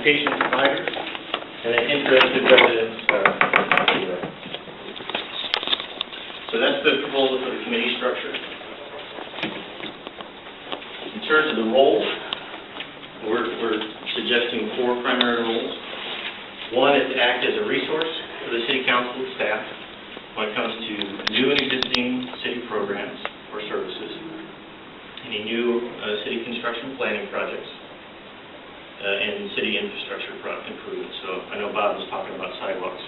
transportation providers, and then interested residents. So that's the proposal for the committee structure. In terms of the roles, we're suggesting 4 primary roles. One is to act as a resource for the City Council staff when it comes to new and existing city programs or services, any new city construction planning projects, and city infrastructure improvements. So I know Bob was talking about sidewalks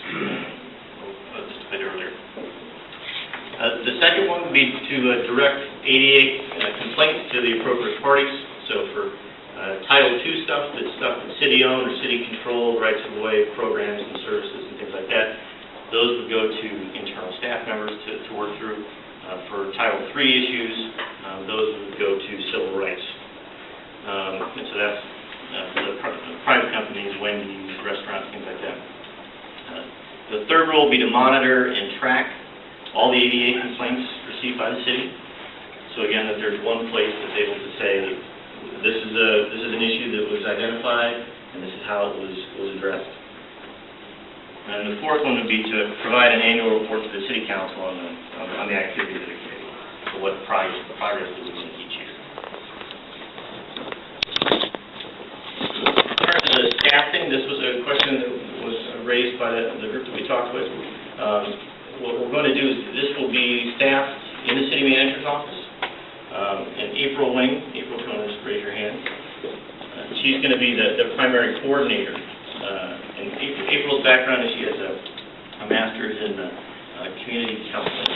just a bit earlier. The second one would be to direct ADA complaints to the appropriate parties. So for Title II stuff, that's stuff that's city-owned or city-controlled, rights-of-way programs and services and things like that, those would go to internal staff members to work through. For Title III issues, those would go to civil rights. And so that's for the private companies, Wendy's, restaurants, things like that. The third role would be to monitor and track all the ADA complaints received by the city. So again, that there's one place that's able to say, this is an issue that was identified, and this is how it was addressed. And the fourth one would be to provide an annual report to the City Council on the activities of the committee, so what progress that we make each year. In terms of the staffing, this was a question that was raised by the group that we talked with. What we're going to do is this will be staffed in the city manager's office. And April Wing, April, if you want to just raise your hand. She's going to be the primary coordinator. And April's background is she has a master's in community counseling.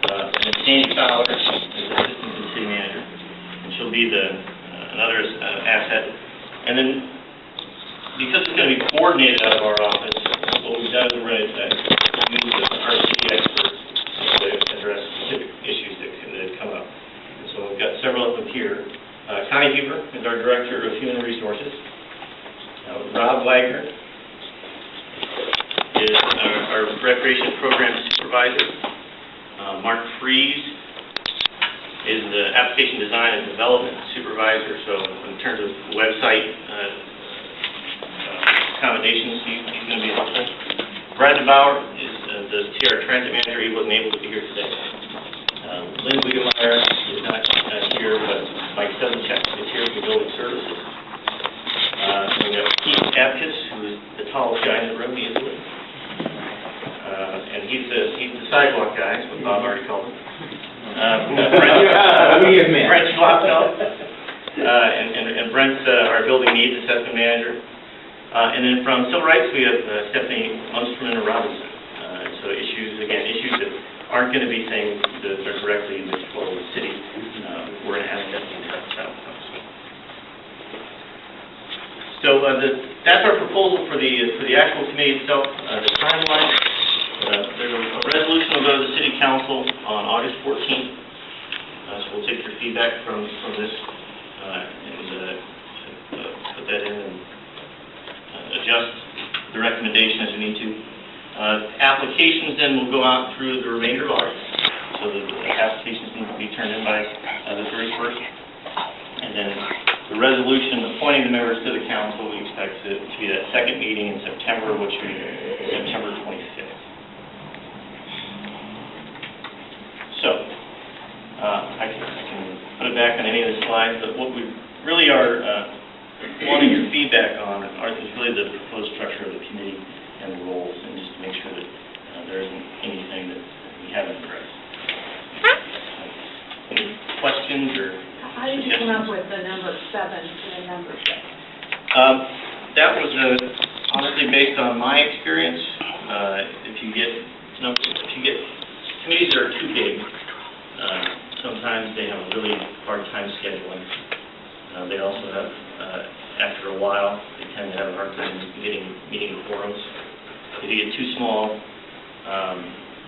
And then Sandy Fowler is assistant to the city manager, and she'll be another asset. And then because it's going to be coordinated out of our office, what we've done is we're going to use our city experts to address specific issues that come up. And so we've got several of them here. Connie Huber is our Director of Human Resources. Rob Wagner is our Recreation Program Supervisor. Mark Fries is the Application Design and Development Supervisor. So in terms of website accommodations, he's going to be helpful. Brad Bauer is the TR Transit Manager. He wasn't able to be here today. Lynn Wiedemeyer is not here, but Mike Sevenchek is here for Building Services. We have Keith Apkiss, who is the tallest guy in the room. He is with. And he's the sidewalk guy, is what Bob already called him. Brent Schlopfeld. And Brent's our Building Needs Assessment Manager. And then from Civil Rights, we have Stephanie Munsterman and Robinson. So issues that aren't going to be things that are directly in the control of the city. We're going to ask Stephanie to help us out. So that's our proposal for the actual committee itself. The timeline, there's a resolution will go to the City Council on August 14th. So we'll take your feedback from this and put that in and adjust the recommendation as we need to. Applications then will go out through the remainder of August. So the applications need to be turned in by the 31st. And then the resolution appointing the members to the council, we expect it to be that second meeting in September, which will be September 25th. So, I can put it back on any of the slides, but what we really are wanting your feedback on is really the proposed structure of the committee and the roles, and just to make sure that there isn't anything that we haven't addressed. Any questions or how did you come up with the number 7 to the number 6? That was honestly based on my experience. If you get committees that are too big, sometimes they have a really hard time scheduling. They also have, after a while, they tend to have a hard time meeting quorums. If you get too small,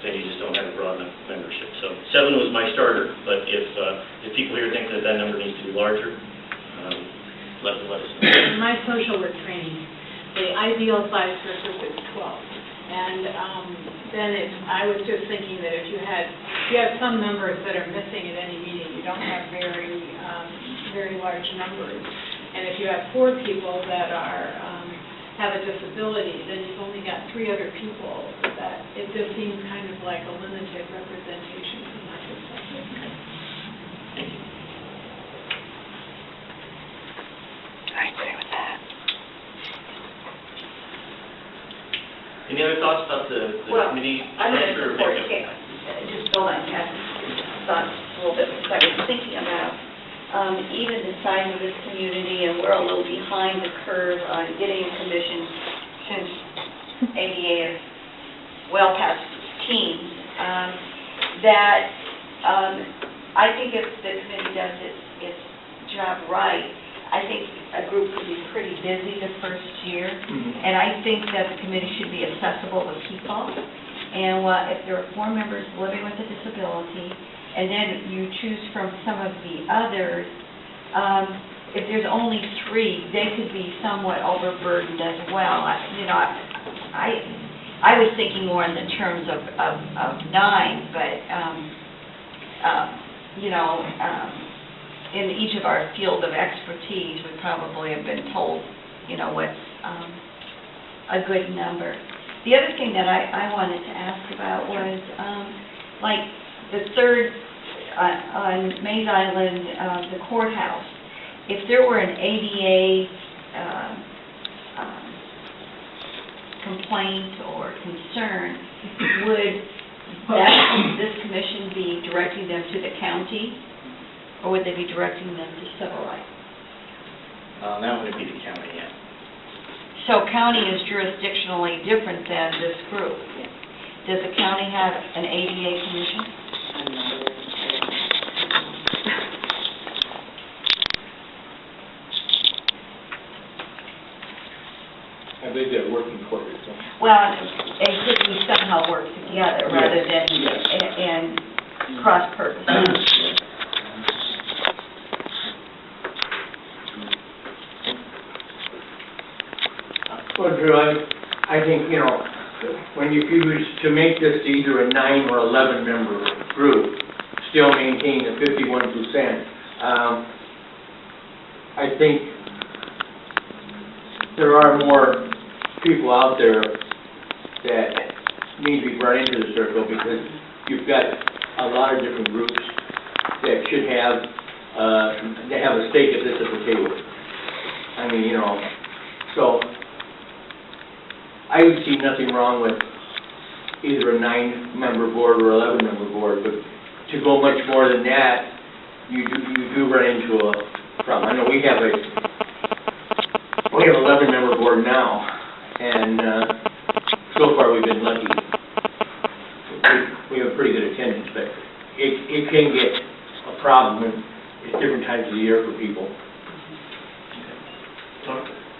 then you just don't have a broad enough membership. So 7 was my starter, but if people here think that number needs to be larger, let us know. In my social work training, the ideal size for a group is 12. And then I was just thinking that if you have some members that are missing at any meeting, you don't have very large numbers. And if you have 4 people that are, have a disability, then you've only got 3 other people. That it just seems kind of like a limited representation from my perspective. Thank you. I agree with that. Any other thoughts about the committee I'm going to structure? support, just build on Kathy's thoughts a little bit, because I was thinking about even the size of this community, and we're a little behind the curve on getting a commission since ADA is well past teens, I think if the committee does its job right, I think a group could be pretty busy the first year, and I think that the committee should be accessible to people. And if there are 4 members living with a disability, and then you choose from some of the others, if there's only 3, they could be somewhat overburdened as well. I was thinking more in the terms of 9, but in each of our field of expertise, we probably have been told, what's a good number. The other thing that I wanted to ask about was, like the third on Mays Island, the courthouse. If there were an ADA complaint or concern, would this commission be directing them to the county, or would they be directing them to civil rights? That would be the county, yeah. So county is jurisdictionally different than this group. Does the county have an ADA commission? I believe they're working toward it. Well, it could be somehow work together rather than and cross purposes. Well, Drew, I think, when you choose to make this either a 9 or 11 member group, still maintain the 51%, I think there are more people out there that need to be brought into the circle, because you've got a lot of different groups that should have a stake at this at the table. I mean, so I would see nothing wrong with either a 9-member board or 11-member board, but to go much more than that, you do run into a problem. I know we have an 11-member board now, and so far we've been lucky. We have pretty good attendance, but it can get a problem at different times of the year for people.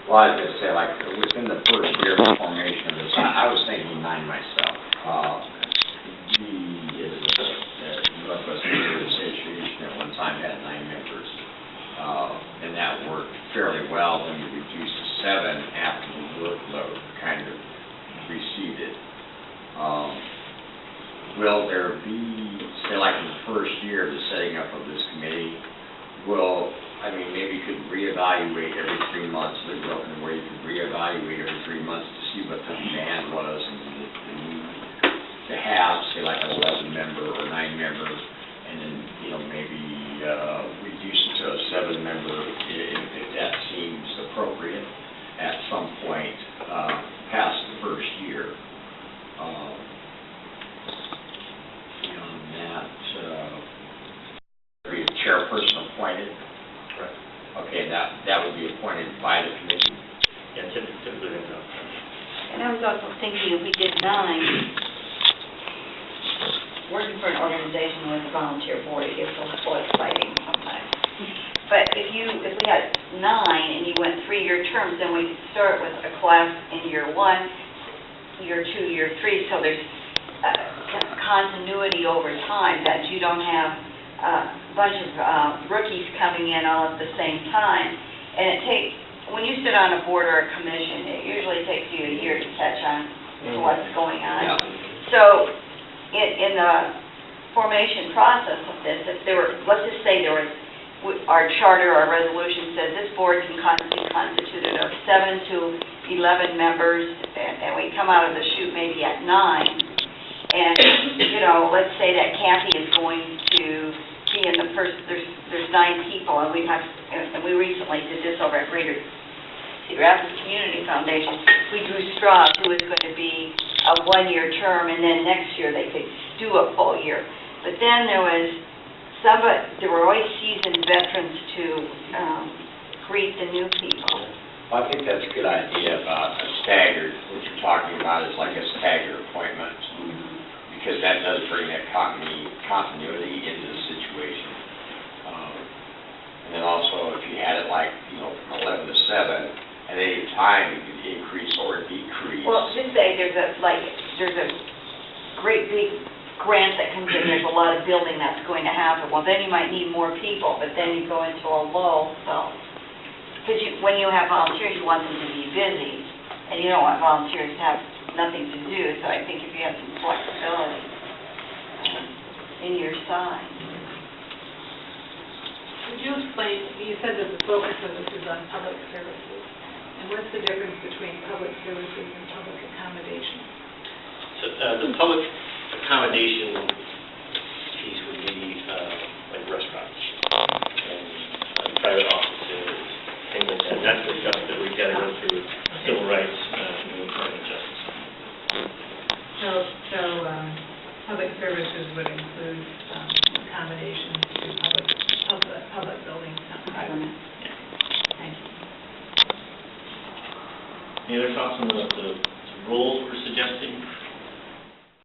Well, I'd just say, like, within the first year of formation of this, I was thinking 9 myself. The Northwest Neighborhood Association at one time had 9 members, and that worked fairly well. When you reduced to 7 after the workload kind of receded. Will there be, say, like in the first year of the setting up of this committee, maybe you could reevaluate every 3 months, where you could reevaluate every 3 months to see what the demand was and the need to have, say, like an 11-member or 9-member, and then, maybe reduce it to a 7-member if that seems appropriate at some point past the first year. Beyond that, be a chairperson appointed. Okay, that would be appointed by the committee? Yeah, typically that's up. And I was also thinking, if we did 9, working for an organization with a volunteer board, it gets a little exciting sometimes. But if we had 9 and you went 3-year terms, then we could start with a class in year 1, year 2, year 3, so there's continuity over time, that you don't have a bunch of rookies coming in all at the same time. And when you sit on a board or a commission, it usually takes you a year to catch on to what's going on. Yeah. So in the formation process of this, if there were, let's just say there was our charter, our resolution says this board can be constituted of 7 to 11 members, and we come out of the chute maybe at 9. And, you know, let's say that Kathy is going to be in the first, there's 9 people, and we recently did this over at Greater Cedar Rapids Community Foundation. We drew straws who was going to be a 1-year term, and then next year they could do a full year. But then there were always seasoned veterans to greet the new people. Well, I think that's a good idea about a staggered, what you're talking about is like a staggered appointment, because that does bring that continuity into the situation. And then also, if you had it like, you know, from 11 to 7, at any time, you could increase or decrease. Well, just say there's a great big grant that comes in, there's a lot of building that's going to happen. Well, then you might need more people, but then you go into a lull, so. Because when you have volunteers, you want them to be busy, and you don't want volunteers to have nothing to do, so I think if you have some flexibility in your side. Would you explain, you said that the focus of this is on public services, and what's the difference between public services and public accommodation? So the public accommodation piece would be like restaurants and private offices, things like that. That's the stuff that we've got to go through civil rights and employment justice. So public services would include accommodations to public buildings, not private. Thank you. Any other thoughts on the roles we're suggesting?